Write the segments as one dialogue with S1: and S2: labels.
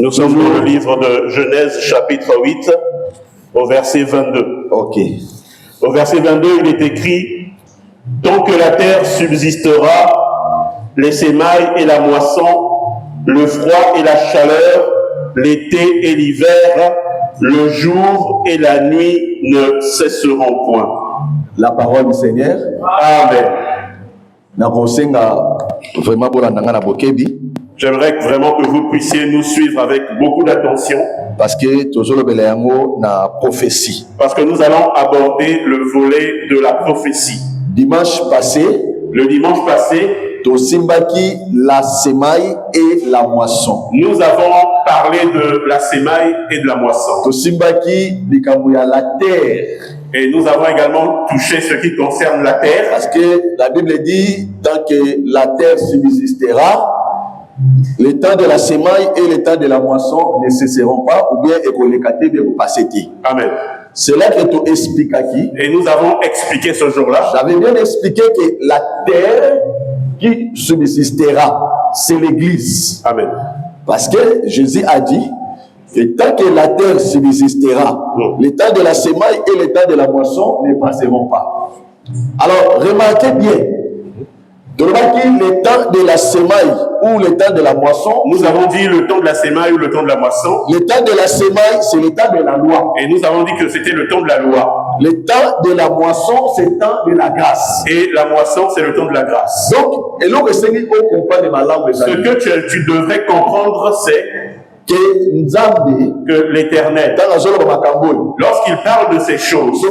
S1: Nous sommes dans le livre de Genèse, chapitre 8, au verset 22.
S2: Ok.
S1: Au verset 22, il est écrit « Tant que la terre subsistera, les sémailles et la moisson, le froid et la chaleur, l'été et l'hiver, le jour et la nuit ne cesseront point. »
S2: La parole du Seigneur.
S1: Amen.
S2: Vraiment
S1: J'aimerais vraiment que vous puissiez nous suivre avec beaucoup d'attention.
S2: parce que toujours na prophétie.
S1: Parce que nous allons aborder le volet de la prophétie.
S2: Dimanche passé,
S1: Le dimanche passé,
S2: Tosimbaki la semaille et la moisson.
S1: nous avons parlé de la sémaille et de la moisson.
S2: Tosimbaki likambuya la terre.
S1: Et nous avons également touché ce qui concerne la terre.
S2: Parce que la Bible dit, tant que la terre subsistera, le temps de la semaille et le temps de la moisson ne cesseront pas, ou bien écolécaté de passer.
S1: Amen.
S2: C'est là que tu expliques qui.
S1: Et nous avons expliqué ce jour-là.
S2: J'avais bien expliqué que la terre qui subsistera, c'est l'église.
S1: Amen.
S2: Parce que Jésus a dit, et tant que la terre subsistera, le temps de la semaille et le temps de la moisson ne passeront pas. Alors, remarquez bien, le temps de la semaille ou le temps de la moisson,
S1: Nous avons dit le temps de la sémaille ou le temps de la moisson.
S2: le temps de la semaille, c'est le temps de la loi.
S1: Et nous avons dit que c'était le temps de la loi.
S2: Le temps de la moisson, c'est le temps de la grâce.
S1: Et la moisson, c'est le temps de la grâce.
S2: Donc, et l'on Seigneur comprend de ma langue.
S1: Ce que tu devrais comprendre, c'est
S2: Que Nzambe,
S1: que l'Éternel,
S2: dans la zone de Makambol,
S1: lorsqu'il parle de ces choses,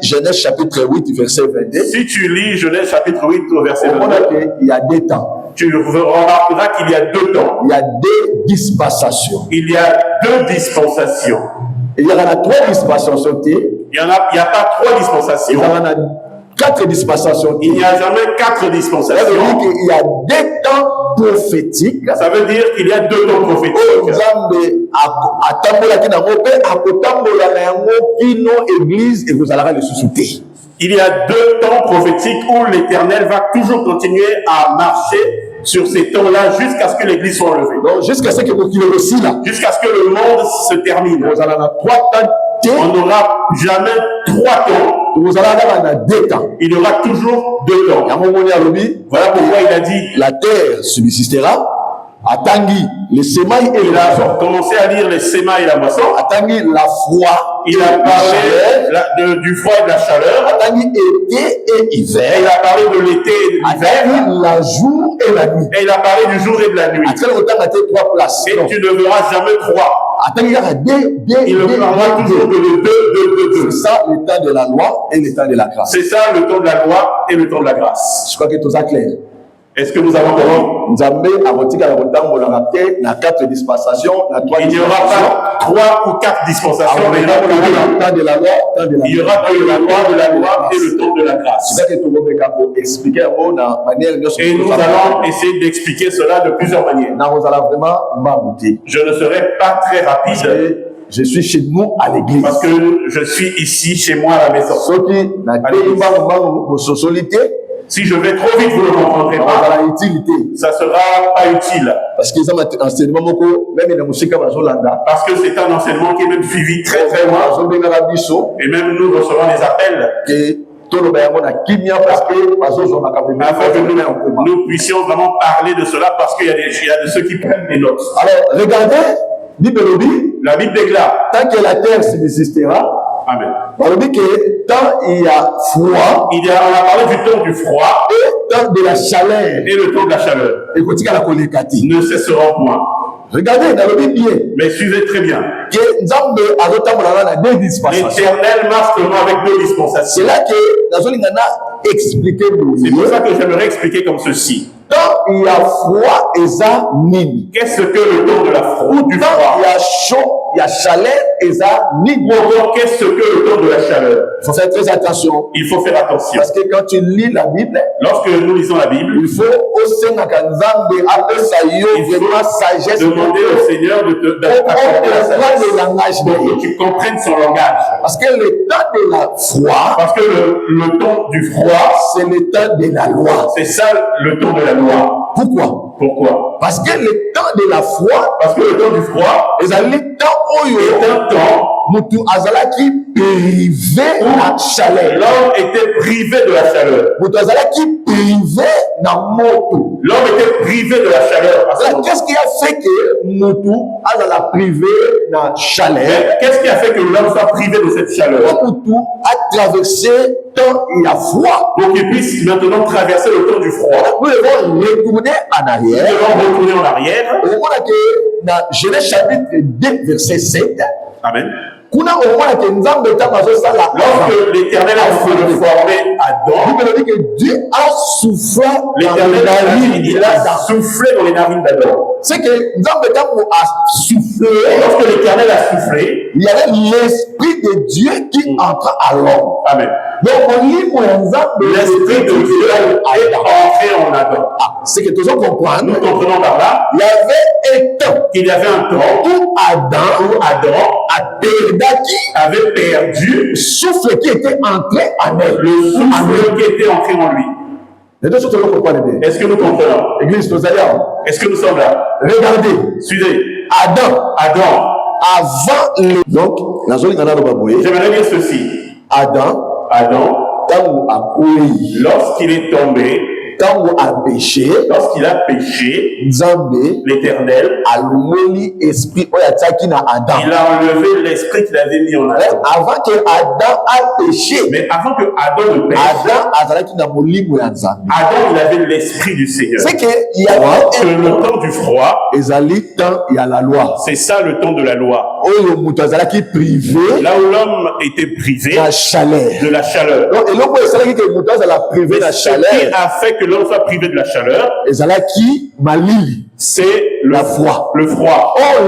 S2: Genèse chapitre 8, verset 22,
S1: si tu lis Genèse chapitre 8 au verset
S2: on
S1: 22,
S2: a qu'il y a des temps.
S1: tu remarqueras qu'il y a deux temps.
S2: Il y a deux dispensations.
S1: Il y a deux dispensations.
S2: Et il y en a trois dispensations.
S1: Il n'y a pas trois
S2: Il y
S1: dispensations.
S2: en a quatre dispensations.
S1: Il n'y a jamais quatre
S2: Ça veut dire
S1: dispensations.
S2: qu'il y a deux temps prophétiques.
S1: Ça veut dire qu'il y a deux temps prophétiques.
S2: Nzambe atambolaki nango mpe akotambola na yango kino église ekozalaka lisusu te.
S1: Il y a deux temps prophétiques où l'Éternel va toujours continuer à marcher sur ces temps-là jusqu'à ce que l'Église soit enlevée.
S2: Donc jusqu'à ce que mokili aussi là.
S1: Jusqu'à ce que le monde se termine.
S2: Kozala na trois temps te.
S1: On n'aura jamais trois temps.
S2: Kozala kaka na deux temps.
S1: Il y aura toujours deux temps.
S2: Yango moni alobi.
S1: Voilà pourquoi il a dit,
S2: La terre subsistera. Atangi les semailles et
S1: il
S2: la
S1: a
S2: moisson.
S1: commencé à lire les sémailles et la moisson.
S2: Atangi la froid.
S1: Il a parlé du froid et de la chaleur.
S2: Atangi été et
S1: Et
S2: hiver.
S1: il a parlé de l'été et de l'hiver.
S2: Atangi la jour et la nuit.
S1: Et il a parlé du jour et de la nuit.
S2: Atangi autant trois places.
S1: Et tu ne verras jamais trois.
S2: Atangi kaka deux.
S1: Il ne parlera toujours que de deux.
S2: C'est ça le temps de la loi et le temps de la grâce.
S1: C'est ça le temps de la loi et le temps de la grâce.
S2: Je crois que tout ça clair.
S1: Est-ce que nous avons compris?
S2: Nzambe abotika la kotambola te na quatre dispensations, na trois
S1: Il n'y aura pas trois ou quatre dispensations, mais il y aura
S2: le temps de la loi, temps de la
S1: il y aura que la loi et le temps de la grâce.
S2: C'est ça que tout le monde peut expliquer na manière
S1: Et nous allons essayer d'expliquer cela de plusieurs manières.
S2: na rozala vraiment mabouté.
S1: Je ne serai pas très rapide
S2: Je suis chez nous à l'église.
S1: parce que je suis ici chez moi à la maison.
S2: Soki na débat mo socialité,
S1: Si je vais trop vite, vous ne comprendrez pas.
S2: la utilité
S1: Ça ne sera pas utile.
S2: parce que ça m'a enseignement moko même na musika bazolanda.
S1: Parce que c'est un enseignement qui est même suivi très très loin.
S2: Bazobengaka biso
S1: Et même nous recevons des appels
S2: que toloba yango na kimia parce que bazozonaka
S1: afin que nous puissions vraiment parler de cela parce qu'il y a de ceux qui prennent des notes.
S2: Alors, regardez, Bible dit,
S1: La Bible déclare.
S2: tant que la terre subsistera,
S1: Amen.
S2: on dit que tant il y a froid
S1: On a parlé du temps du froid
S2: et tant de la chaleur,
S1: et le temps de la chaleur.
S2: et quand il y a la kolekati.
S1: Ne cesseront point.
S2: Regardez, dans le Bible bien,
S1: Mais suivez très bien.
S2: que Nzambe azotambola na deux dispensations.
S1: L'Éternel marche seulement avec deux
S2: C'est
S1: dispensations.
S2: là que Nazolingana expliquer
S1: C'est pour ça que j'aimerais expliquer comme ceci.
S2: Tant il y a froid et ça mini.
S1: Qu'est-ce que le temps de la froid, du
S2: Tant
S1: froid?
S2: il y a chaud, il y a chaleur et ça mini.
S1: Ou encore, qu'est-ce que le temps de la chaleur?
S2: Il faut faire très attention.
S1: Il faut faire attention.
S2: Parce que quand tu lis la Bible,
S1: Lorsque nous lisons la Bible,
S2: il faut aussi sagesse.
S1: demander au Seigneur d'accorder la sagesse pour que tu comprennes son langage.
S2: Parce que le temps de la froid,
S1: Parce que le temps du froid,
S2: c'est le temps de la loi.
S1: c'est ça le temps de la loi.
S2: Pourquoi?
S1: Pourquoi?
S2: Parce que le temps de la foi,
S1: Parce que le temps du froid
S2: est un temps
S1: est un temps
S2: mutu azalaki privé na chaleur.
S1: l'homme était privé de la chaleur.
S2: Mutu azalaki privé na moto.
S1: L'homme était privé de la chaleur. à ce moment.
S2: Qu'est-ce qui a fait que mutu azala privé na chaleur?
S1: Mais qu'est-ce qui a fait que l'homme soit privé de cette chaleur?
S2: Mutu a traversé temps et la froid.
S1: Pour qu'il puisse maintenant traverser le temps du froid.
S2: Nous devons retourner en
S1: Nous
S2: arrière.
S1: devons retourner en arrière.
S2: On voit que dans Genèse chapitre 2 verset 7,
S1: Amen.
S2: kuna on voit que Nzambe ntango azosala
S1: Lorsque l'Éternel a voulu former Adam,
S2: Bible dit que Dieu a soufflé dans
S1: l'Éternel
S2: les
S1: a
S2: narines.
S1: soufflé dans les narines d'Adam.
S2: C'est que Nzambe ntango a soufflé,
S1: Lorsque l'Éternel a soufflé,
S2: il y avait l'esprit de Dieu qui entra à l'homme.
S1: Amen.
S2: Donc on lit pour Nzambe
S1: L'Esprit de Dieu est entré en Adam.
S2: c'est que tous on comprend.
S1: Nous comprenons par là
S2: Il y avait un temps
S1: qu'il y avait un temps
S2: où Adam a
S1: avait perdu
S2: le souffle qui était entré en elle.
S1: le souffle qui était entré en lui.
S2: Les deux choses que vous comprenez bien.
S1: Est-ce que nous comprenons?
S2: Église, nous allons.
S1: Est-ce que nous sommes là?
S2: Regardez.
S1: Suivez.
S2: Adam, avant le. Donc,
S1: J'aimerais dire ceci.
S2: Adam,
S1: Adam, lorsqu'il est tombé, lorsqu'il a péché, l'Éternel, il a enlevé l'esprit qu'il avait mis en Adam.
S2: avant que Adam a péché,
S1: Mais avant que Adam ne pêche, Adam, il avait l'esprit du Seigneur.
S2: c'est qu'il y
S1: Que
S2: avait
S1: le temps du froid,
S2: il y a la loi.
S1: c'est ça le temps de la loi.
S2: Privé
S1: Là où l'homme était privé
S2: la chaleur.
S1: de la chaleur.
S2: Donc, et l'homme est que mutu la privé
S1: Mais
S2: la
S1: ce qui
S2: chaleur.
S1: a fait que l'homme soit privé de la chaleur,
S2: Ezalaki malili.
S1: c'est le
S2: La froid.
S1: Le froid.
S2: Or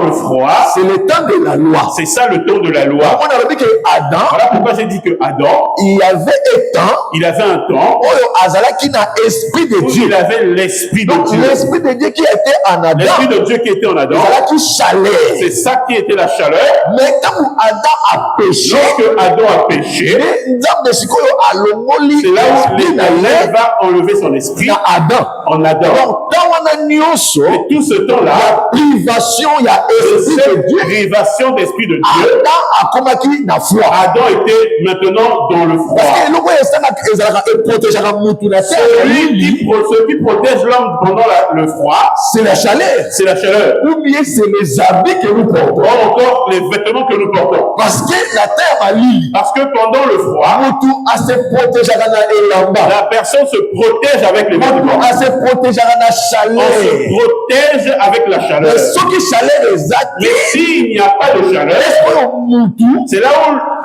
S1: le froid,
S2: c'est le temps de la loi.
S1: c'est ça le temps de la loi.
S2: On a dit que Adam,
S1: Voilà pourquoi j'ai dit que Adam,
S2: il y avait un temps
S1: il avait un temps
S2: où Azalaki n'a esprit de
S1: où
S2: Dieu.
S1: il avait l'esprit de
S2: Donc
S1: Dieu.
S2: l'esprit de Dieu qui était en Adam,
S1: L'esprit de Dieu qui était en Adam,
S2: Azalaki chaleur.
S1: c'est ça qui était la chaleur.
S2: Mais quand Adam a péché,
S1: Lorsque Adam a péché,
S2: Nzambe sikoyo alongoli
S1: c'est là où
S2: esprit na
S1: l'Éternel
S2: ye
S1: va enlever son esprit
S2: na Adam.
S1: en Adam.
S2: Donc dans wana nyonso,
S1: Et tout ce temps-là,
S2: la privation ya
S1: c'est
S2: esprit de
S1: cette
S2: Dieu.
S1: privation d'esprit de Dieu.
S2: Adam akomaki na foi.
S1: Adam était maintenant dans le froid.
S2: Parce que eloko esengaka ezalaka eprotegeaka mutu na terre
S1: Ce qui protège l'homme pendant le froid,
S2: c'est la chaleur.
S1: c'est la chaleur.
S2: Ou bien c'est les habits que nous portons.
S1: Or encore les vêtements que nous portons.
S2: Parce que la terre malili,
S1: Parce que pendant le froid,
S2: mutu ase protegeaka na elamba.
S1: la personne se protège avec les
S2: Mutu
S1: vêtements.
S2: ase protegeaka na
S1: On se
S2: chaleur.
S1: protège avec la chaleur.
S2: Mais soki chaleur eza
S1: Mais
S2: te,
S1: s'il n'y a pas de chaleur,
S2: oyo mutu
S1: c'est là où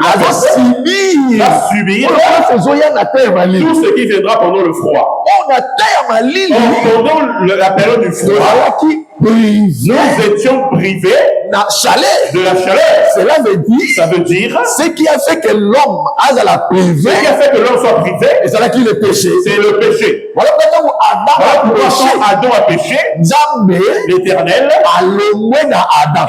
S1: la personne
S2: azosibir
S1: va subir
S2: oyo nyonso ezoya na terre malili.
S1: tout ce qui viendra pendant le froid.
S2: Oyo na terre malili
S1: Or, pendant la période du froid,
S2: tozalaki privé
S1: nous étions privés
S2: na chaleur.
S1: de la chaleur.
S2: Cela veut dire
S1: Ça veut dire,
S2: ce qui a fait que l'homme azala
S1: ce
S2: privé
S1: qui a fait que l'homme soit privé,
S2: ezalaki le péché.
S1: c'est le péché.
S2: Voilà pourquoi
S1: Voilà
S2: Adam a
S1: pourquoi
S2: péché.
S1: quand Adam a péché,
S2: Nzambe
S1: l'Éternel,
S2: alongwe na Adam.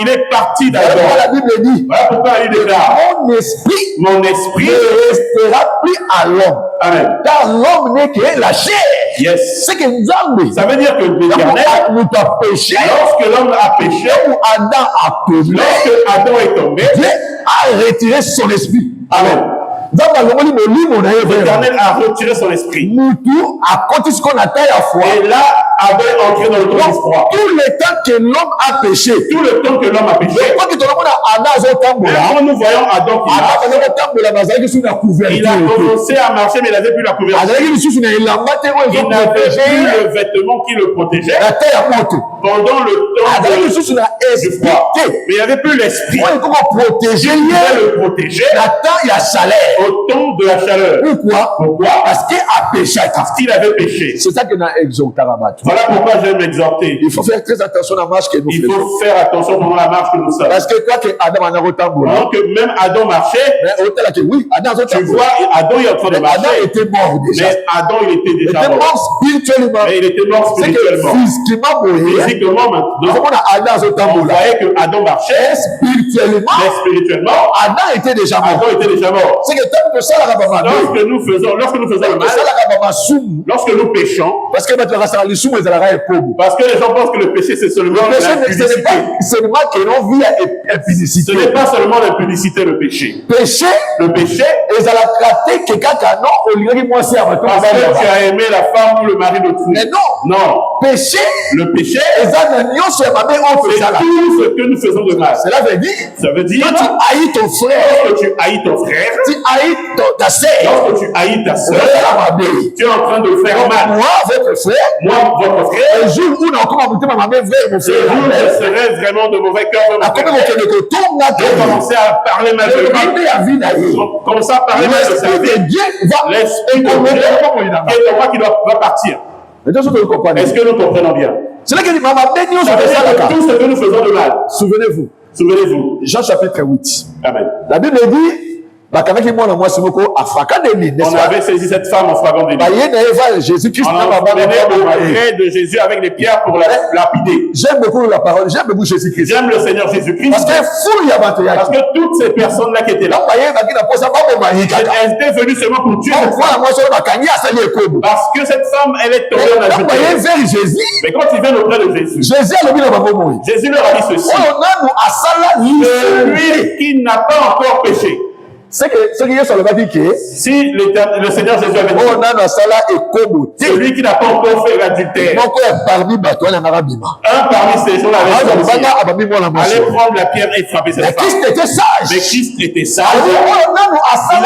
S1: il est parti
S2: Voilà pourquoi la
S1: d'Adam.
S2: Bible dit
S1: Voilà pourquoi il déclare,
S2: mon esprit
S1: mon esprit,
S2: ne restera plus à l'homme.
S1: Amen.
S2: Car l'homme n'est que la chair.
S1: Yes.
S2: C'est que Nzambe,
S1: Ça veut dire que l'Éternel,
S2: nous a péché,
S1: lorsque l'homme a péché,
S2: où Adam a péché,
S1: lorsque Adam est tombé,
S2: Dieu a retiré son esprit.
S1: Amen.
S2: Nzambe alongoli molimo na ye vraiment.
S1: L'Éternel a retiré son esprit.
S2: Mutu akoti sikoyo na terre ya foi.
S1: Et là, avait entré dans le temps du froid.
S2: Tout le temps que l'homme a péché,
S1: Tout le temps que l'homme a péché,
S2: quand tu te demandes à Adam azotambola,
S1: même quand nous voyons Adam qui marche,
S2: Adam azotambola bazalaki sous la
S1: il a
S2: couverture.
S1: commencé à marcher, mais il n'avait plus la couverture.
S2: Azalaki lisusu na elamba te oyo
S1: Il n'avait plus
S2: ezoprotege
S1: le vêtement qui le protégeait
S2: na terre ya moto.
S1: pendant le temps
S2: Azalaki lisusu na
S1: du
S2: esprit
S1: froid.
S2: te
S1: Mais il n'y avait plus l'esprit
S2: oyo ekoko protege
S1: qui
S2: ye
S1: pouvait le protéger
S2: na temps ya chaleur.
S1: au temps de la chaleur.
S2: Pourquoi?
S1: Pourquoi?
S2: Parce que a péché.
S1: Parce qu'il avait péché.
S2: C'est ça que na exhortaka bato.
S1: Voilà pourquoi j'aime exhorter.
S2: Il faut faire très attention à la marche que nous
S1: Il
S2: faisons.
S1: faut faire attention pendant la marche que nous sommes.
S2: Parce que quoi que Adam en a autant beau.
S1: Pendant que même Adam marchait,
S2: Mais autant là que oui, Adam a autant
S1: tu
S2: beau.
S1: vois, Adam est en train de
S2: Adam
S1: marcher.
S2: était mort déjà.
S1: Mais Adam, il était
S2: Il
S1: déjà
S2: était
S1: mort.
S2: mort spirituellement.
S1: Mais il était mort
S2: C'est que
S1: spirituellement.
S2: physiquement mort.
S1: Physiquement, maintenant,
S2: On a Adam a autant
S1: on
S2: beau là.
S1: voyait que Adam marchait,
S2: Spirituellement,
S1: mais spirituellement,
S2: Adam était déjà mort.
S1: Adam était déjà mort.
S2: C'est que tant que ça là va
S1: Lorsque nous faisons le mal, lorsque nous péchons,
S2: parce que maintenant ça les sous mais ça la pauvre.
S1: parce que les gens pensent que le péché c'est seulement
S2: Le péché
S1: l'impudicité.
S2: ce n'est pas seulement que l'on vit
S1: Ce
S2: impudicité.
S1: n'est pas seulement l'impudicité, le péché.
S2: Péché,
S1: Le péché,
S2: et ça l'a traité que quand non, on dirait moi c'est à votre
S1: parce que tu as aimé la femme ou le mari d'autrui.
S2: mais non,
S1: Non.
S2: péché,
S1: Le péché,
S2: et ça n'a rien sur ma mère, on fait
S1: c'est
S2: ça là.
S1: tout ce que nous faisons de mal.
S2: Cela veut dire,
S1: Ça veut dire,
S2: quand tu haïs ton frère,
S1: lorsque tu haïs ton frère,
S2: tu haïs ta sœur,
S1: lorsque tu haïs ta soeur, tu es en train de faire mal.
S2: moi, votre frère,
S1: Moi, votre frère,
S2: un jour où on a encore embouté ma mère vers mon
S1: ce
S2: frère,
S1: jour, je serai vraiment de mauvais cœur de mon
S2: à combien
S1: frère.
S2: de tombe là,
S1: J'ai commencé à parler mal de lui. Commencer à parler mal de sa
S2: l'esprit
S1: vie.
S2: de Dieu va
S1: L'esprit de Dieu qui est en moi qui va partir. Est-ce que nous comprenons bien?
S2: C'est là que dit, maman,
S1: Ça veut dire que tout ce que nous faisons de mal,
S2: souvenez-vous,
S1: souvenez-vous.
S2: Jean chapitre 8.
S1: Amen.
S2: La Bible dit,
S1: On avait saisi cette femme en frappant des lits.
S2: Jésus-Christ
S1: On a emmené auprès de Jésus avec des pierres pour la lapider.
S2: J'aime beaucoup la parole, j'aime beaucoup Jésus-Christ.
S1: J'aime le Seigneur Jésus-Christ.
S2: Parce
S1: Parce que toutes ces personnes-là qui étaient là, elles étaient venues seulement pour tuer cette femme. Parce que cette femme, elle est tombée en adultère. Mais quand ils viennent auprès de Jésus, Jésus leur a dit ceci. Celui qui n'a pas encore péché.
S2: C'est que ce qui est sur le bas dit que
S1: Si le Seigneur Jésus avait dit, celui qui n'a pas encore fait l'adultère, un parmi ces gens-là allait prendre la pierre et frapper cette femme. Mais Christ était sage. Il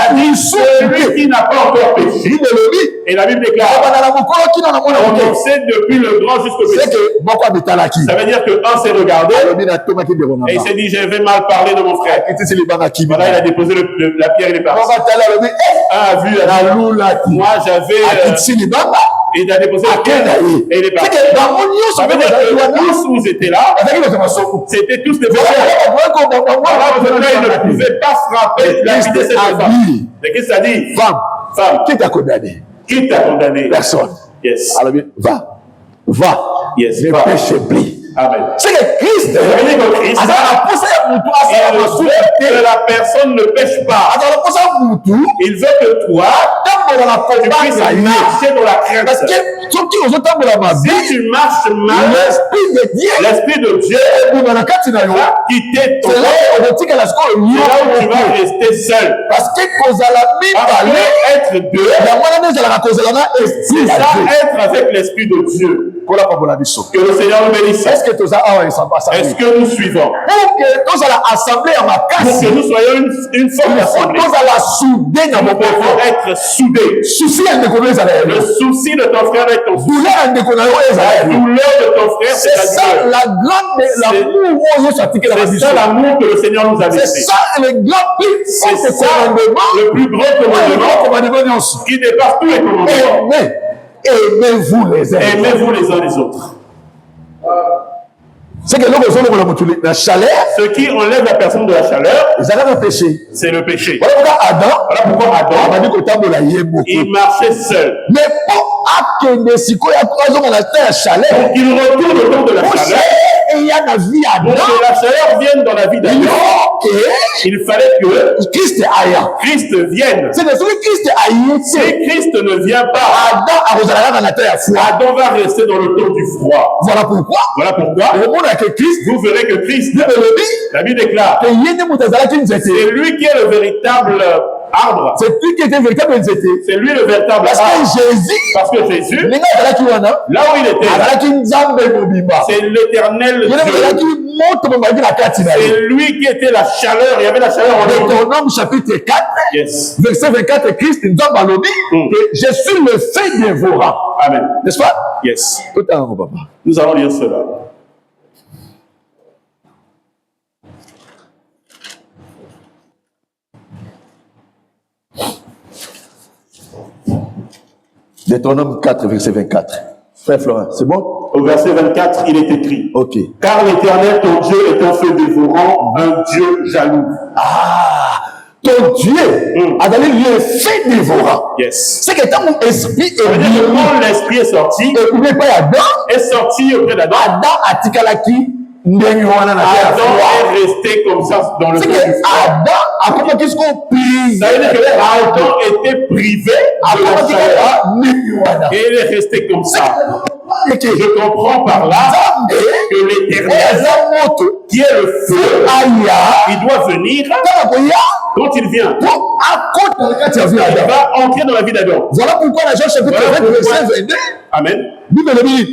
S1: a dit, celui qui n'a pas encore péché. Et la Bible déclare, on sait depuis le grand jusqu'au petit. Ça veut dire qu'un s'est regardé et il s'est dit, je vais mal parler de mon frère. Voilà, il a déposé la pierre et les parties. Un a vu, moi j'avais... Et il a déposé la pierre et il est parti. Ça veut dire que tous vous étiez là, c'était tous des frères. Il ne pouvait pas frapper la vie de cette femme. Mais qu'est-ce que ça dit? Femme,
S2: qui t'a condamné?
S1: Qui t'a condamné?
S2: Personne.
S1: Yes.
S2: Alors, va.
S1: Yes.
S2: Ne péche plus.
S1: Amen.
S2: C'est que Christ,
S1: que la personne ne pêche pas. Il veut que toi, tu puisses marcher dans la crainte. Si tu marches mal, l'Esprit de Dieu va quitter ton corps. C'est là où tu vas rester seul. Parce que être deux, c'est ça, être avec l'Esprit de Dieu. Que le Seigneur nous bénisse. Est-ce que nous suivons? Pour que nous soyons une forme d'assemblée. Nous devons être soudés. Le souci de ton frère est ton souci. La douleur de ton frère, c'est ta douleur. C'est ça l'amour que le Seigneur nous a laissé. C'est ça le plus grand commandement qui dépasse tous les commandements.
S2: Aimez-vous les uns.
S1: Aimez-vous les uns les autres.
S2: C'est que la chaleur,
S1: ce qui enlève la personne de la chaleur, c'est le péché.
S2: Voilà
S1: pourquoi Adam, il marchait seul.
S2: Mais pour
S1: qu'il retourne autour de la chaleur, pour que la chaleur vienne dans la vie d'Adam, il fallait que Christ vienne. Si Christ ne vient pas, Adam va rester dans le temps du froid.
S2: Voilà pourquoi
S1: vous verrez que Christ, la Bible déclare, c'est lui qui est le véritable arbre.
S2: C'est lui qui était véritable.
S1: C'est lui le véritable arbre. Parce que Jésus, là où il était, c'est l'éternel Dieu. C'est lui qui était la chaleur. Il y avait la chaleur en lui.
S2: Deutéronome chapitre 4, verset 24, Christ nous a dit que je suis le feu dévorant.
S1: Amen.
S2: N'est-ce pas?
S1: Yes.
S2: Papa.
S1: Nous allons lire cela.
S2: Deutéronome 4, verset 24. Frère Florent, c'est bon?
S1: Au verset 24, il est écrit.
S2: Ok.
S1: Car l'Éternel, ton Dieu, est un feu dévorant, un Dieu jaloux.
S2: Ah! Ton Dieu a donné le feu dévorant.
S1: Yes.
S2: C'est que quand mon esprit est
S1: Quand l'esprit est sorti, est sorti auprès d'Adam.
S2: Adam a tikalaki. Adam
S1: est resté comme ça dans le feu du feu.
S2: Adam a comment qu'est-ce qu'on prive?
S1: Ça veut dire que Adam était privé de la chaleur et il est resté comme ça. Je comprends par là que l'Éternel, qui est le feu, il doit venir. Quand il vient, il va entrer dans la vie d'Adam.
S2: Voilà pourquoi la Jean chapitre 20, verset 22.
S1: Amen.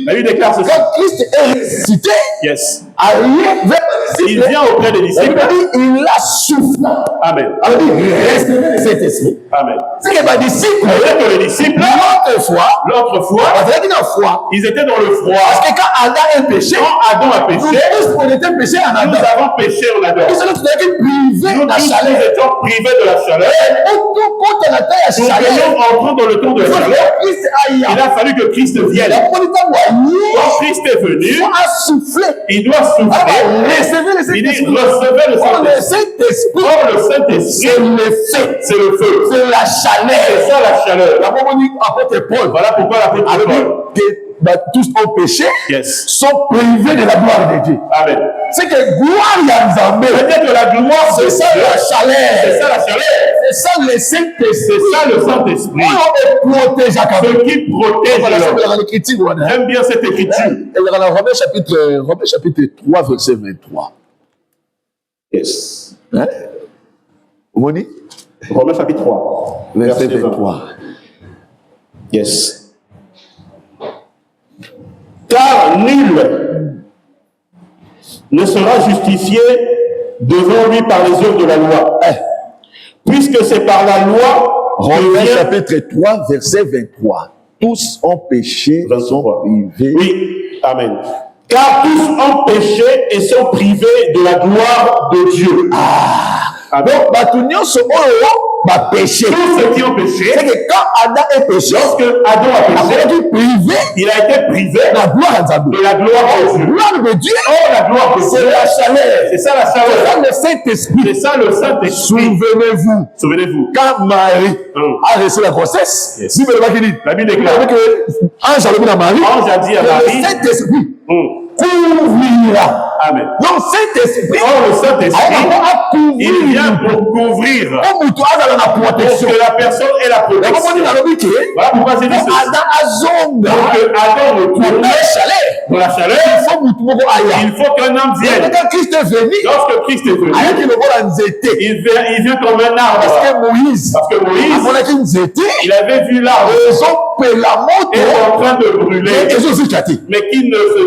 S2: La
S1: Bible déclare ceci.
S2: Quand Christ est ressuscité,
S1: yes.
S2: Il
S1: vient auprès des disciples.
S2: Il a soufflé.
S1: Amen.
S2: Alors il recevait cet esprit.
S1: Amen.
S2: C'est que les disciples,
S1: les disciples, l'autre fois, ils étaient dans le froid.
S2: Parce que quand Adam a péché,
S1: nous
S2: était péché en Adam.
S1: Nous avons péché en Adam.
S2: Nous
S1: étions privés de la chaleur. Nous entrons dans le temps de la chaleur. Il a fallu que Christ vienne. Quand Christ est venu, il doit souffler. Il dit recevez le Saint-Esprit. Or le Saint-Esprit, c'est le feu. C'est la chaleur. C'est ça la chaleur. Voilà pourquoi l'apôtre Paul,
S2: tous ont péché, sont privés de la gloire de Dieu.
S1: Amen.
S2: C'est que gloire y a Nzambé.
S1: Peut-être que la gloire,
S2: c'est ça la chaleur.
S1: C'est ça la chaleur.
S2: C'est ça le Saint-Esprit.
S1: C'est ça le Saint-Esprit.
S2: On protège à
S1: ce qui protège. J'aime bien cette écriture.
S2: Romains chapitre 3, verset 23.
S1: Yes.
S2: Hein? Romains
S1: chapitre 3,
S2: verset 23.
S1: Yes. Car nul ne sera justifié devant lui par les œuvres de la loi. Puisque c'est par la loi.
S2: Romains chapitre 3, verset 23. Tous ont péché, sont privés.
S1: Oui, amen. Car tous ont péché et sont privés de la gloire de Dieu.
S2: Donc, péché.
S1: Tous ceux qui ont péché,
S2: c'est que quand Adam est péché,
S1: lorsque Adam a péché, il a été privé
S2: de la gloire
S1: de Dieu. Oh, la gloire de Dieu,
S2: c'est la chaleur.
S1: C'est ça la chaleur.
S2: C'est ça le Saint-Esprit.
S1: C'est ça le Saint-Esprit. Souvenez-vous.
S2: Quand Marie a reçu la grossesse,
S1: la Bible déclare
S2: que Ange a dit à Marie, le Saint-Esprit couvrira.
S1: Amen.
S2: Donc, Saint-Esprit,
S1: le Saint-Esprit, il vient pour couvrir. Pour que la personne ait la protection. Voilà pourquoi c'est dit ceci. Donc, Adam retourne dans la chaleur. Il faut qu'un homme vienne. Lorsque Christ est venu, il vient comme un arbre. Parce que Moïse, il avait vu l'arbre. Il est en train de brûler. Mais qui ne se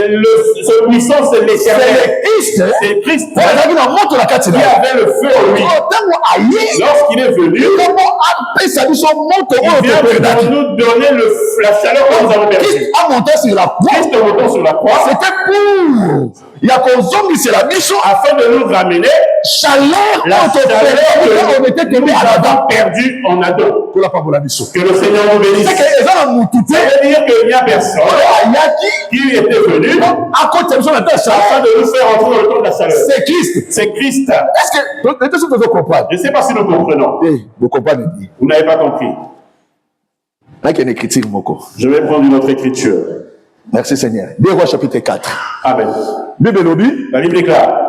S1: mais ce puissant, c'est l'Éternel. C'est Christ qui avait le feu en lui. Lorsqu'il est venu, il vient pour nous donner la chaleur que nous avons perdue.
S2: Christ est monté sur la croix. C'était pour afin
S1: de nous ramener la chaleur que nous avons perdue en Adam. Que le Seigneur nous bénisse. Ça veut dire qu'il n'y a personne qui était venu afin de nous faire entrer dans le temps de la chaleur.
S2: C'est Christ.
S1: C'est Christ.
S2: Est-ce que vous comprenez?
S1: Je ne sais pas si nous comprenons.
S2: Vous comprenez?
S1: Vous n'avez pas compris.
S2: Je
S1: vais prendre une autre écriture.
S2: Merci Seigneur. 2 Rois chapitre 4.
S1: Amen. La Bible déclare.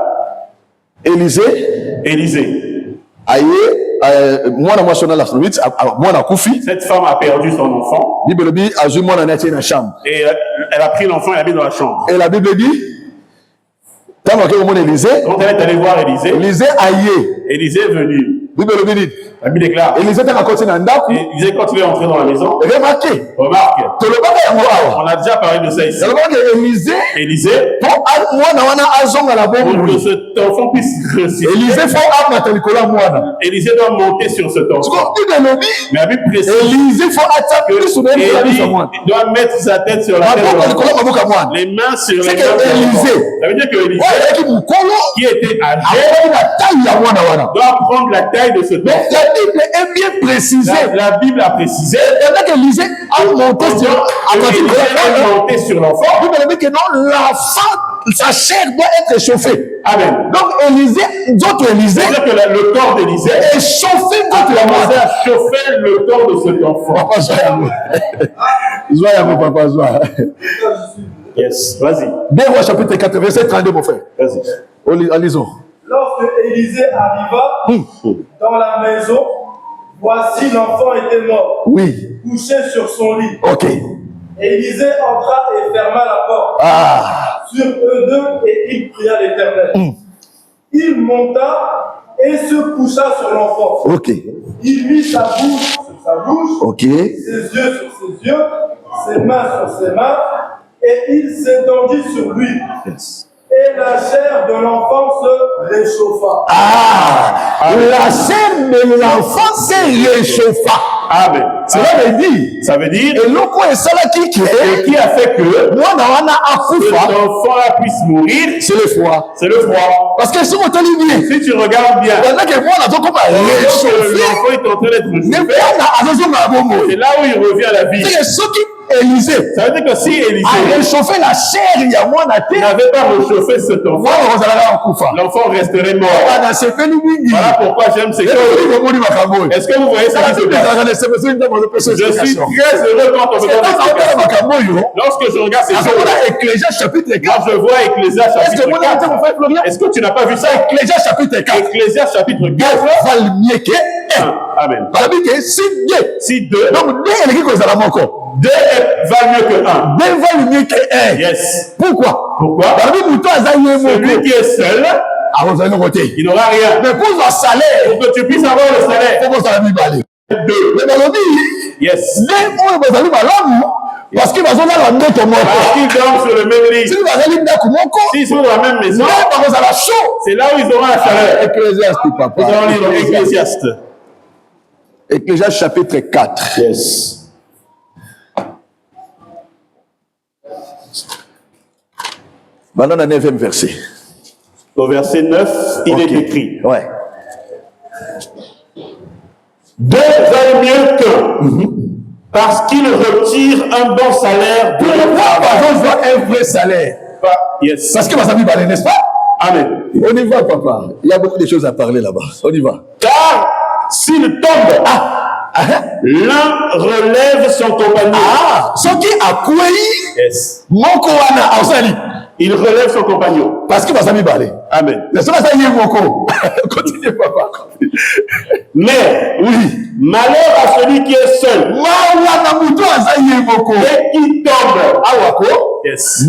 S1: Élisée. Cette femme a perdu son enfant. Et elle a pris l'enfant et l'a mis dans la chambre.
S2: Et la Bible dit,
S1: quand elle est allée voir Élisée, Élisée est venu. La Bible déclare.
S2: Élisée continue
S1: à entrer dans la maison.
S2: Remarque.
S1: On a déjà parlé de ça ici. Élisée,
S2: pour
S1: que cet enfant puisse réussir. Élisée doit monter sur cet enfant. Mais la Bible précise qu'il doit mettre sa tête sur la tête de l'enfant. Les mains sur les mains de l'enfant. Ça veut dire que Élisée, qui était âgé, doit prendre la taille de ce enfant.
S2: Bible est bien précisée.
S1: La Bible a précisé.
S2: Pendant qu'Élisée a monté
S1: sur l'enfant,
S2: la Bible dit que non, l'enfant, sa chair doit être chauffée.
S1: Amen.
S2: Donc Élisée, d'autres Élisée,
S1: c'est-à-dire que le corps d'Élisée
S2: est chauffé d'autres
S1: commencé à chauffer le corps de cet enfant.
S2: Papa, Zoya, mon papa, Zoya.
S1: Yes, vas-y.
S2: 2 Rois chapitre 4, verset 32, mon frère.
S1: Vas-y.
S2: Lisons.
S3: Lorsque Élisée arriva dans la maison, voici l'enfant était mort,
S2: oui,
S3: couché sur son lit.
S2: Ok.
S3: Élisée entra et ferma la porte sur eux deux et il pria l'Éternel. Il monta et se coucha sur l'enfant.
S2: Ok.
S3: Il mit sa bouche sur sa bouche,
S2: Ok.
S3: ses yeux sur ses yeux, ses mains sur ses mains, et il s'étendit sur lui.
S2: Yes.
S3: Et la chair de l'enfant se réchauffa.
S2: La chair de l'enfant se réchauffa.
S1: Amen.
S2: Cela veut dire.
S1: Ça veut dire.
S2: Et l'eau est ça là
S1: qui a fait que
S2: moi dans
S1: l'enfant puisse mourir.
S2: C'est le froid.
S1: C'est le froid.
S2: Parce que si on te dit bien.
S1: Si tu regardes bien.
S2: Pendant que moi l'enfant réchauffé.
S1: L'enfant est en train d'être réchauffé. C'est là où il revient à la vie.
S2: C'est ce qui Élisée.
S1: Ça veut dire que si Élisée
S2: a réchauffé la chair, il y a moins
S1: il n'avait pas réchauffé cet enfant, l'enfant resterait mort. Voilà pourquoi j'aime ces choses. Est-ce que vous voyez ce qui se passe? Je suis très heureux quand on me donne. Lorsque je regarde ces choses,
S2: Ecclésias chapitre 4.
S1: Quand je vois Ecclésias chapitre 4. Est-ce que tu n'as pas vu ça?
S2: Ecclésias chapitre 4.
S1: Ecclésias chapitre 4.
S2: Valent mieux que 1.
S1: Amen.
S2: Si 2. Donc 2 est qui cause la mort.
S1: 2 valent mieux que 1.
S2: 2 valent mieux que 1.
S1: Yes.
S2: Pourquoi?
S1: Celui qui est seul, il n'aura rien.
S2: Mais pour le salaire,
S1: pour que tu puisses avoir le salaire,
S2: il faut que ça lui 2. Mais dans le dit,
S1: yes.
S2: Parce qu'il va sur la maison ton
S1: parce qu'ils dorment sur le même lit.
S2: S'ils
S1: sont dans la même maison, c'est là où ils auront la chaleur.
S2: Ecclésiaste, papa.
S1: Nous allons lire Ecclésiaste.
S2: Ecclésiaste chapitre 4.
S1: Yes.
S2: Maintenant, le 9e verset.
S1: Au verset 9, il est écrit.
S2: Ouais.
S1: 2 valent mieux qu'un. Parce qu'il retire un bon salaire de
S2: un vrai salaire.
S1: Yes.
S2: Parce que ma famille parle, n'est-ce pas?
S1: Amen.
S2: On y va, papa. Il y a beaucoup de choses à parler là-bas. On y va.
S1: Car s'il tombe, l'un relève son compagnon.
S2: Ce qui a quoi?
S1: Yes.
S2: Mon koana, Ausali.
S1: Il relève son compagnon.
S2: Parce que ma famille parle.
S1: Amen.
S2: Continue, papa.
S1: Mais, oui, malheur à celui qui est seul. Et qui tombe. Yes.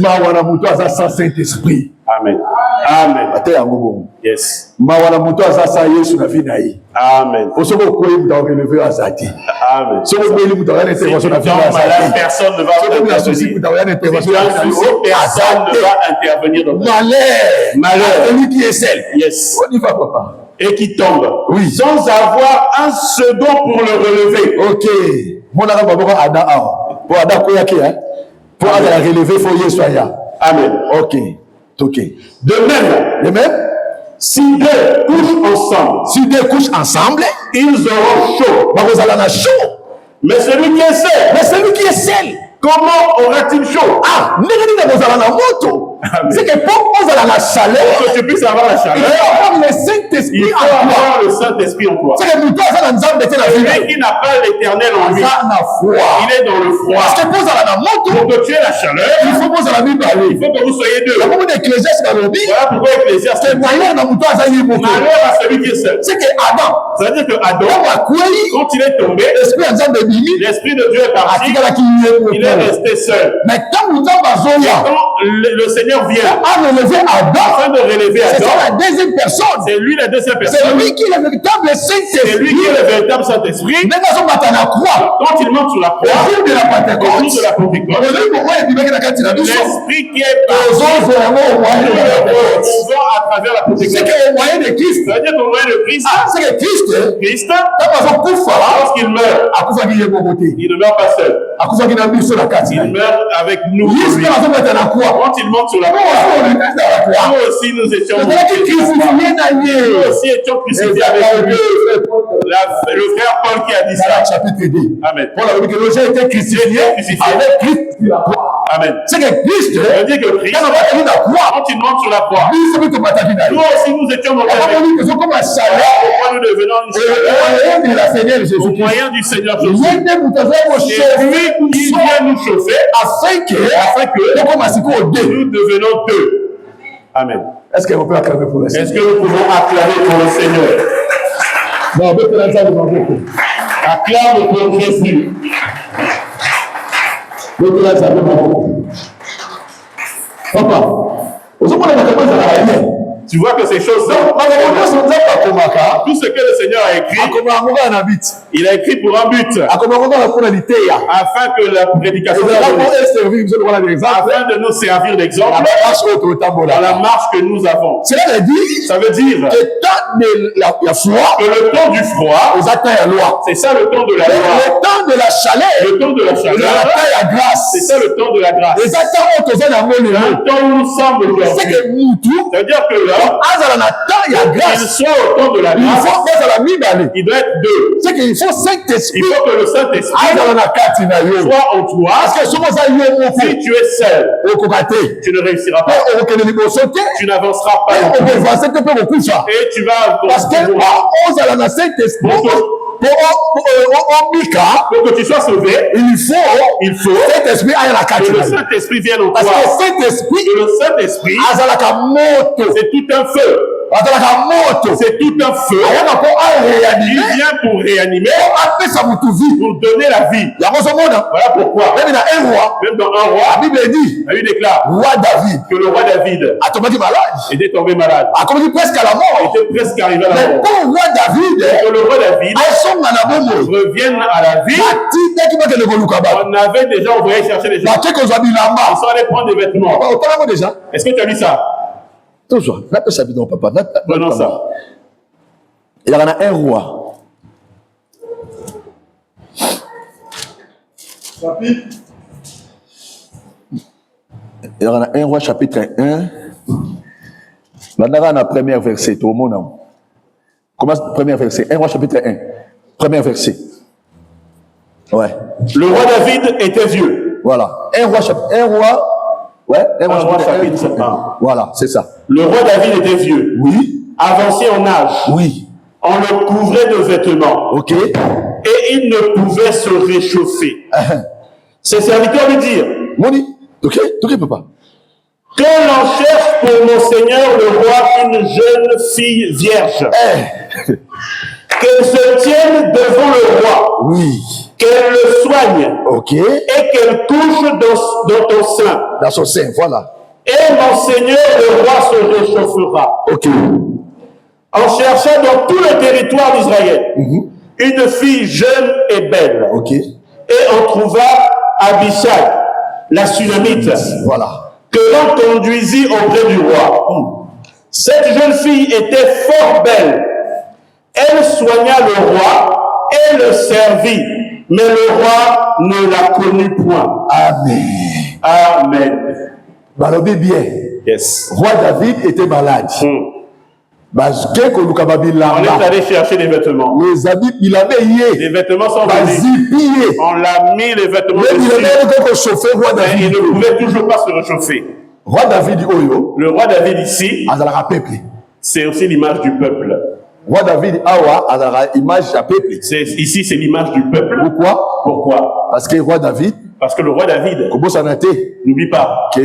S2: Sans Saint-Esprit.
S1: Amen. Amen. Yes. Amen. Amen. Si tu tombes malade, personne ne va intervenir. Personne ne va intervenir dans ta vie. Malheur.
S2: Celui qui est seul.
S1: Yes.
S2: On y va, papa.
S1: Et qui tombe.
S2: Oui.
S1: Sans avoir un second pour le relever.
S2: Ok. Mon Adam va voir Adam. Pour Adam, pour Adam la relever, il faut y soigner.
S1: Amen.
S2: Ok. Ok.
S1: De même, si 2 couchent ensemble, ils auront chaud. Mais celui qui est seul, comment aura-t-il chaud?
S2: C'est que pour la chaleur,
S1: pour que tu puisses avoir la chaleur, il faut avoir le Saint-Esprit en toi. Celui qui n'a pas l'Éternel en lui, il est dans le froid. Pour que tu aies la chaleur, il faut que vous soyez deux. Voilà pourquoi Ecclésiaste. Malheur à celui qui est seul. C'est-à-dire que Adam, quand il est tombé, l'Esprit de Dieu est parti, il est resté seul.
S2: Mais quand
S1: le Seigneur vient afin de relever Adam,
S2: c'est la deuxième personne.
S1: C'est lui la deuxième personne.
S2: C'est lui qui est le véritable Saint-Esprit.
S1: C'est lui qui est le véritable Saint-Esprit. Quand il monte sur la croix,
S2: au jour de la Pentecôte,
S1: l'Esprit qui est parti, à travers la Pentecôte.
S2: C'est qu'au moyen de Christ.
S1: C'est-à-dire qu'au moyen de Christ,
S2: c'est que Christ,
S1: lorsqu'il meurt, il ne meurt pas seul. Il meurt avec nous. Quand il monte sur la croix. Nous aussi, nous étions crucifiés. Nous aussi étions crucifiés avec lui. Le frère Paul qui a dit ça.
S2: Chapitre 2.
S1: Amen.
S2: Paul a dit que Jésus a été crucifié avec Christ sur la croix.
S1: Amen.
S2: C'est que Christ,
S1: veut dire que Christ, quand il monte sur la croix, nous aussi nous étions morts. Pourquoi nous devenons une chaleur au moyen du Seigneur Jésus? C'est lui qui vient nous chauffer afin que nous devenons deux. Amen.
S2: Est-ce que vous pouvez acclamer pour le Seigneur?
S1: Est-ce que nous pouvons acclamer pour le Seigneur?
S2: Non,
S1: acclame pour Jésus.
S2: Papa,
S1: tu vois que ces choses, tout ce que le Seigneur a écrit, il a écrit pour un but, afin que la prédication afin de nous servir d'exemple dans la marche que nous avons. Ça veut dire que le temps du froid, c'est ça le temps de la loi.
S2: Le temps de la chaleur,
S1: c'est ça le temps de la grâce. Le temps où nous sommes aujourd'hui. Ça veut dire que là, il soit au temps de la grâce, il doit être deux.
S2: Il faut Saint-Esprit.
S1: Il faut que le Saint-Esprit soit en toi. Si tu es seul, tu ne réussiras pas. Tu n'avanceras pas. Et tu vas
S2: parce que
S1: pour que tu sois sauvé, il faut que le Saint-Esprit vienne en toi.
S2: Parce que
S1: le Saint-Esprit, c'est tout un feu. C'est tout un feu. Il vient pour réanimer, pour donner la vie. Voilà pourquoi. Même dans un roi, la Bible déclare que le roi David était tombé malade. Il était presque arrivé à la mort. Que le roi David revienne à la vie. On avait déjà envoyé chercher les gens. Ils sont allés prendre des vêtements. Est-ce que tu as lu ça? Prenons ça.
S2: Il y en a un roi. Il y en a un roi, chapitre 1. Là, on a premier verset. Tout le monde. Commence premier verset. Un roi, chapitre 1. Premier verset. Ouais.
S1: Le roi David était vieux.
S2: Voilà. Un roi, chapitre 1. Voilà, c'est ça.
S1: Le roi David était vieux.
S2: Oui.
S1: Avancé en âge.
S2: Oui.
S1: On le couvrait de vêtements.
S2: Ok.
S1: Et il ne pouvait se réchauffer. Ses serviteurs lui dirent.
S2: Moni. Ok, papa.
S1: Que l'on cherche pour mon Seigneur le roi une jeune fille vierge. Qu'elle se tienne devant le roi.
S2: Oui.
S1: Qu'elle le soigne.
S2: Ok.
S1: Et qu'elle couche dans ton sein.
S2: Dans son sein, voilà.
S1: Et mon Seigneur le roi se réchauffera.
S2: Ok.
S1: En cherchant dans tout le territoire d'Israël une fille jeune et belle.
S2: Ok.
S1: Et on trouva Abishai, la Sunamite.
S2: Voilà.
S1: Que l'on conduisit auprès du roi. Cette jeune fille était fort belle. Elle soigna le roi et le servit. Mais le roi ne la connut point.
S2: Amen.
S1: Amen.
S2: Balobé bien.
S1: Yes.
S2: Roi David était malade.
S1: On est allé chercher des vêtements.
S2: Les habits, il avait hier.
S1: Les vêtements sont venus. On l'a mis les vêtements dessus. Mais il ne pouvait toujours pas se réchauffer.
S2: Roi David,
S1: le roi David ici, c'est aussi l'image du peuple.
S2: Roi David, image du peuple.
S1: Ici, c'est l'image du peuple. Pourquoi? Parce que le roi David, n'oublie pas que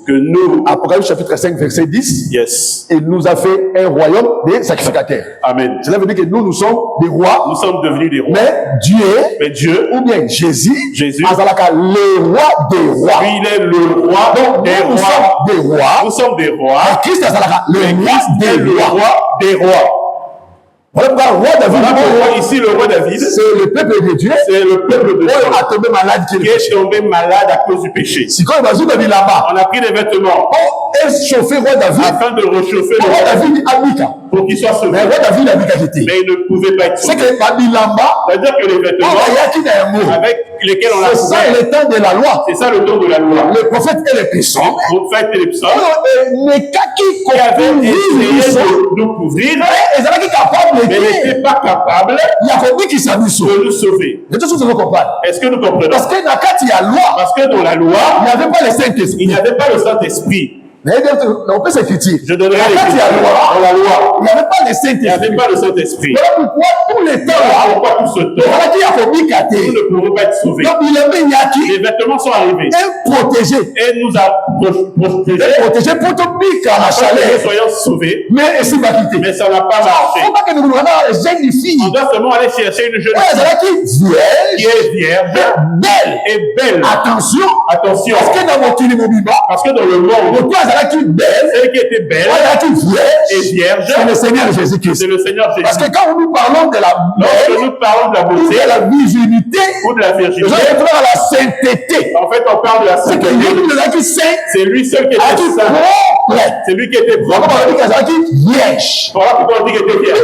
S1: nous,
S2: Apocalypse chapitre 5, verset 10,
S1: yes,
S2: il nous a fait un royaume des sacrificateurs.
S1: Amen.
S2: Cela veut dire que nous sommes des rois.
S1: Nous sommes devenus des rois.
S2: Mais Dieu, ou bien Jésus, le roi des rois.
S1: Lui, il est le roi des rois. Nous sommes des rois.
S2: Et Christ est le roi des rois. Voilà pourquoi le roi David,
S1: ici le roi David,
S2: c'est le peuple de Dieu,
S1: c'est le peuple de Dieu
S2: qui est tombé malade
S1: à cause du péché.
S2: On
S1: a pris des vêtements
S2: pour échauffer roi David,
S1: afin de réchauffer le
S2: roi David.
S1: pour qu'ils soient sauvés.
S2: Mais
S1: Mais ils ne pouvaient pas être sauvés. C'est-à-dire que les vêtements avec lesquels on a
S2: c'est ça le temps de la loi.
S1: C'est ça le temps de la loi.
S2: Le prophète et les psaumes.
S1: Les prophètes et les psaumes.
S2: Qui
S1: avaient essayé de nous couvrir. Mais n'étaient pas capables de nous sauver. Est-ce que nous comprenons? Parce que dans la loi,
S2: il n'y avait pas le Saint-Esprit.
S1: Il n'y avait pas le Saint-Esprit.
S2: On peut s'écrire.
S1: Je donnerai l'écriture.
S2: Dans la loi, il n'y avait pas le Saint-Esprit.
S1: Il n'y avait pas le Saint-Esprit.
S2: Voilà pourquoi tout le temps là,
S1: pourquoi tout ce temps, nous ne pouvons pas être sauvés.
S2: Donc
S1: les vêtements sont arrivés.
S2: Et protégés.
S1: Et nous a protégés
S2: pour tout pique à la chaleur.
S1: Nous soyons sauvés.
S2: Mais ça
S1: n'a pas marché.
S2: Il ne faut pas que nous jeune fille.
S1: On doit seulement aller chercher une jeune fille qui est vierge,
S2: belle
S1: et belle.
S2: Attention.
S1: Parce que dans le monde, celle qui était belle et vierge,
S2: c'est le Seigneur Jésus-Christ.
S1: C'est le Seigneur Jésus.
S2: Parce que quand nous parlons de la
S1: nous parlons de la beauté,
S2: de la virginité,
S1: ou de la virginité,
S2: à la sainteté.
S1: En fait, on parle de la sainteté. C'est lui seul qui était saint. C'est lui qui était propre. Voilà pourquoi on dit qu'elle était vierge.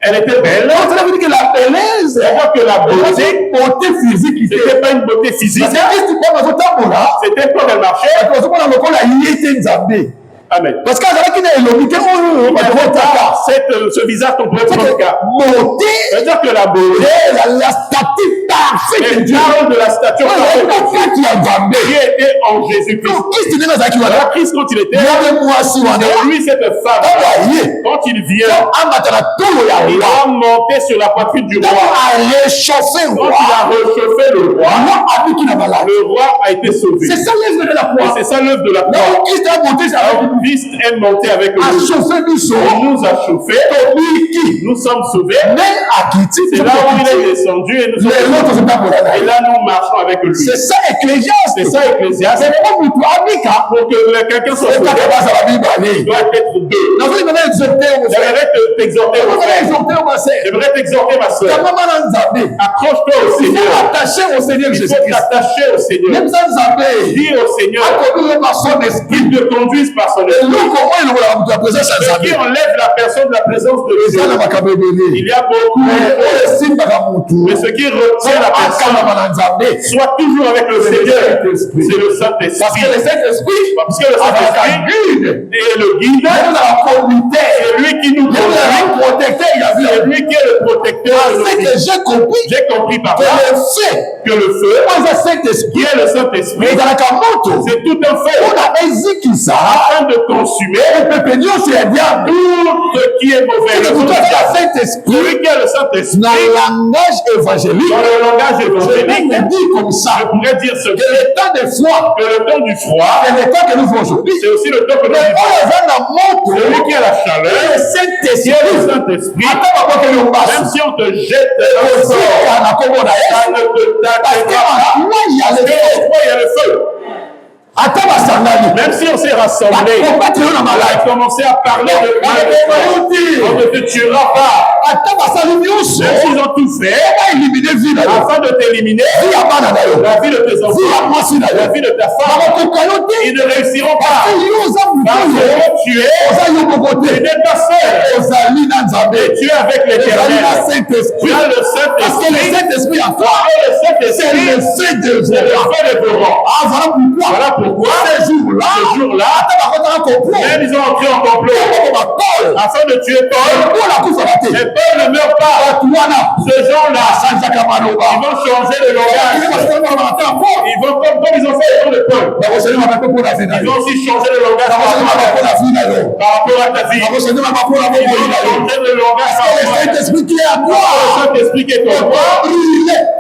S1: Elle était belle.
S2: Ça veut dire que la bellesse,
S1: c'est-à-dire que la beauté
S2: physique,
S1: c'était pas une beauté physique. C'était quand elle marchait. Amen.
S2: Parce que
S1: ce visage qu'on peut être c'est-à-dire que la beauté,
S2: la statue parfaite de Dieu,
S1: de la stature parfaite qui était en Jésus-Christ. Christ, quand il était, lui, cette femme, quand il vient, il a monté sur la poitrine du roi. Quand il a réchauffé le roi a été sauvé.
S2: C'est ça l'œuvre de la croix.
S1: C'est ça l'œuvre de la croix. Christ est monté avec nous. Il nous a chauffés. Nous sommes sauvés. C'est là où il est descendu et nous sommes sauvés. Et là, nous marchons avec lui.
S2: C'est ça Ecclésiaste.
S1: C'est ça Ecclésiaste. Pour que quelqu'un soit sauvé, il doit être deux. J'aimerais t'exhorter, mon frère. J'aimerais t'exhorter, ma soeur. Accroche-toi au Seigneur. Il faut t'attacher au Seigneur Jésus-Christ. Dis au Seigneur qu'il te conduise par son esprit. Ce qui enlève la personne de la présence de Dieu. Il y a beaucoup. Mais ce qui retient la personne, soit toujours avec le Seigneur. C'est le Saint-Esprit. Parce que le Saint-Esprit est le guide. C'est lui qui nous protège. C'est lui qui est le protecteur. J'ai compris par là que le feu, qui est le Saint-Esprit, c'est tout un feu afin de consumer tout ce qui est mauvais. Celui qui a le Saint-Esprit, dans le langage évangélique, je pourrais dire ce que le temps du froid, c'est aussi le temps que nous vivons. Celui qui a la chaleur, qui est le Saint-Esprit, même si on te jette dans le sort, ça ne te t'atteindra pas. Parce qu'il y a le feu. Même si on s'est rassemblés, on a commencé à parler de mal, on ne te tuera pas. Même s'ils ont tout fait afin de t'éliminer, la vie de tes enfants, la vie de ta femme, ils ne réussiront pas. Parce que tu n'es pas seul. Et tu es avec l'Éternel. Tu as le Saint-Esprit. Parce que le Saint-Esprit en toi, c'est le feu de dévorant. Voilà pourquoi ce jour-là, même ils ont entré en complot afin de tuer Paul. Mais Paul ne meurt pas. Ce gens-là, ils vont changer de langage. Ils vont comme ils ont fait de Paul. Ils vont aussi changer de langage par rapport à ta vie. Ils vont changer de langage par rapport à le Saint-Esprit qui est à toi. Le Saint-Esprit qui est en toi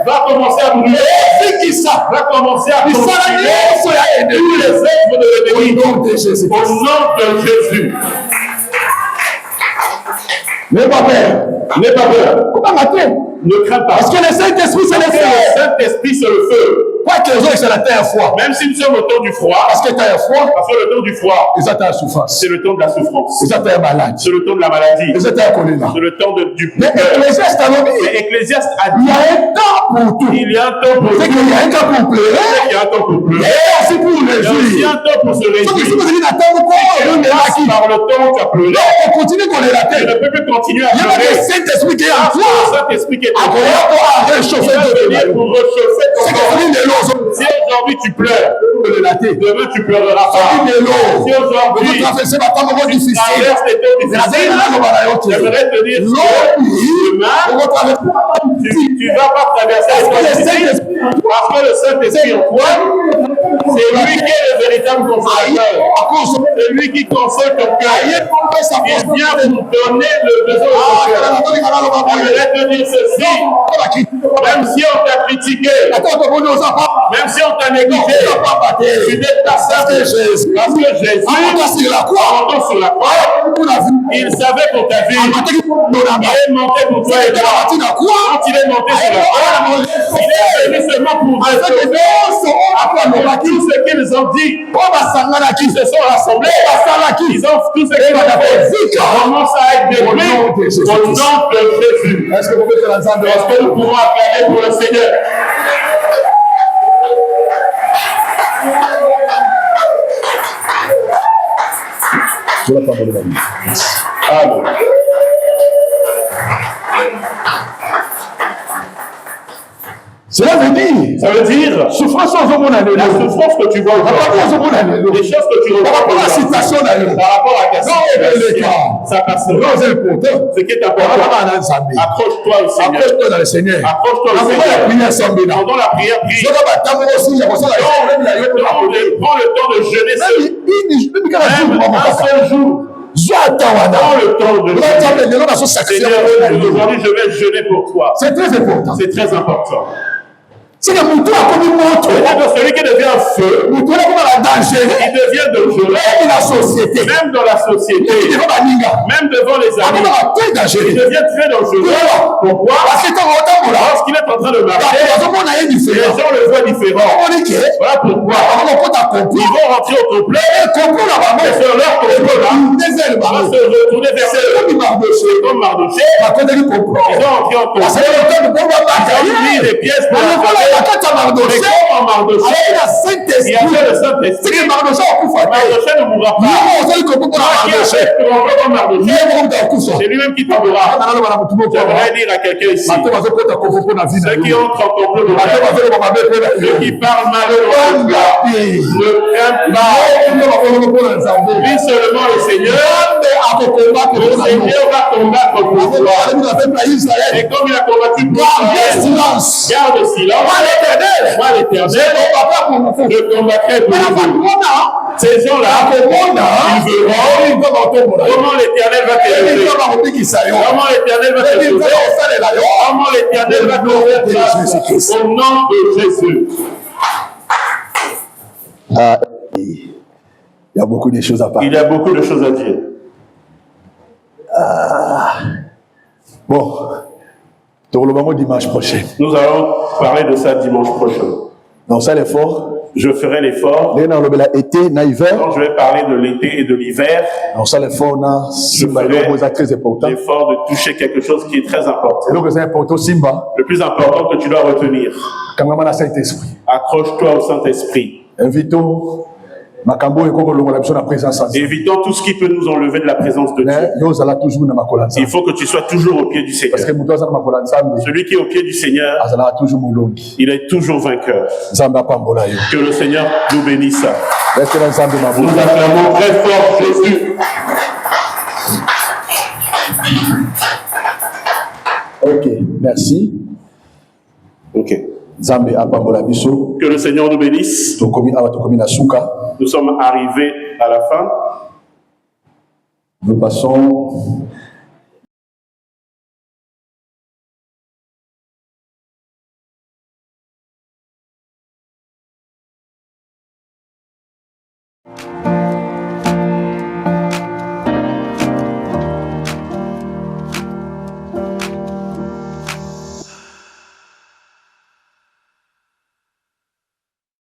S1: va commencer à brûler. Va commencer à consommer tous les êtres de l'ennemi. Au nom de Jésus. N'aie pas peur. Ne crains pas. Parce que le Saint-Esprit, c'est le feu. Le Saint-Esprit, c'est le feu. Même si nous sommes au temps du froid. Parce que le temps du froid, c'est le temps de la souffrance. C'est le temps de la maladie. C'est le temps du peur. Mais Ecclésiaste a dit il y a un temps pour tout. Il y a un temps pour pleurer. Il y a un temps pour pleurer. aussi un temps pour se réjouir. Par le temps, tu as pleuré. Tu ne peux plus continuer à pleurer. Le Saint-Esprit qui est en toi. Le Saint-Esprit qui est en toi. Il va venir pour réchauffer ton corps. Si aujourd'hui tu pleures, demain tu pleureras pas. Si aujourd'hui tu traverses des temps difficiles, j'aimerais te dire demain, tu vas pas traverser les temps difficiles parce que le Saint-Esprit en toi, c'est lui qui est le véritable consolateur. C'est lui qui console ton cœur. Il vient pour donner le besoin de ton cœur. J'aimerais te dire ceci. Même si on t'a critiqué, même si on t'a négligé, tu n'es pas ça de Jésus. Parce que Jésus, en sur la croix, il savait pour ta vie. Il est monté pour toi et toi. Quand il est monté sur la croix, il est venu seulement pour te sauver. Après tout ce qu'ils ont dit, qui se sont rassemblés, ils ont tout ce qu'ils ont fait. Commence à être détruit au nom de Jésus. Est-ce que nous pouvons acclamer pour le Seigneur? Amen.
S2: Cela veut dire, souffrance la souffrance que tu vois aujourd'hui, les choses que tu reçois par rapport à la situation, par rapport à ta situation, ça passe. Ce qui est important, accroche-toi au Seigneur. Accroche-toi dans le Seigneur. Accroche-toi au Seigneur. Pendant la prière, prie. Prends le temps de jeûner même un seul jour. Prends le temps de jeûner. Seigneur, aujourd'hui je vais jeûner pour toi. C'est très important. C'est très important. C'est que celui qui devient feu, il devient dangereux. Même dans la société, même devant les amis, il devient très dangereux. Pourquoi? Parce qu'il est en train de marcher, les gens le voient différent. Voilà pourquoi ils vont rentrer au complet, et sur leur complot là, ils vont se retourner vers eux. Comme Mardoché, ils ont rentré en complet, ils ont mis les pièces pour la mais comme Mardoché, il y avait le Saint-Esprit. Mardoché ne mourra pas. C'est lui-même qui tombera. J'aimerais dire à quelqu'un ici, ceux qui entrent en complot de ceux qui parlent mal de ne craignent pas. Vis seulement le Seigneur. Le Seigneur va combattre pour toi. Et comme il a combattu pour toi, garde silence. Moi l'Éternel, je combattrai pour vous. Ces gens-là, ils verront comment l'Éternel va t'élever. Comment l'Éternel va te sauver. Comment l'Éternel va te faire au nom de Jésus. Il y a beaucoup de choses à parler.
S1: Il y a beaucoup de choses à dire.
S2: Bon. Dimanche prochain.
S1: Nous allons parler de ça dimanche prochain.
S2: Donc ça l'effort.
S1: Je ferai l'effort.
S2: Quand
S1: je vais parler de l'été et de l'hiver.
S2: Donc ça l'effort,
S1: je ferai l'effort de toucher quelque chose qui est très important. Le plus important que tu dois retenir. Accroche-toi au Saint-Esprit. Évitons tout ce qui peut nous enlever de la présence de Dieu. Il faut que tu sois toujours au pied du Seigneur. Celui qui est au pied du Seigneur, il est toujours vainqueur. Que le Seigneur nous bénisse. Nous acclamons très fort Jésus.
S2: Ok, merci.
S1: Ok.
S2: Que
S1: le Seigneur nous bénisse. Nous sommes arrivés à la fin.
S2: Nous passons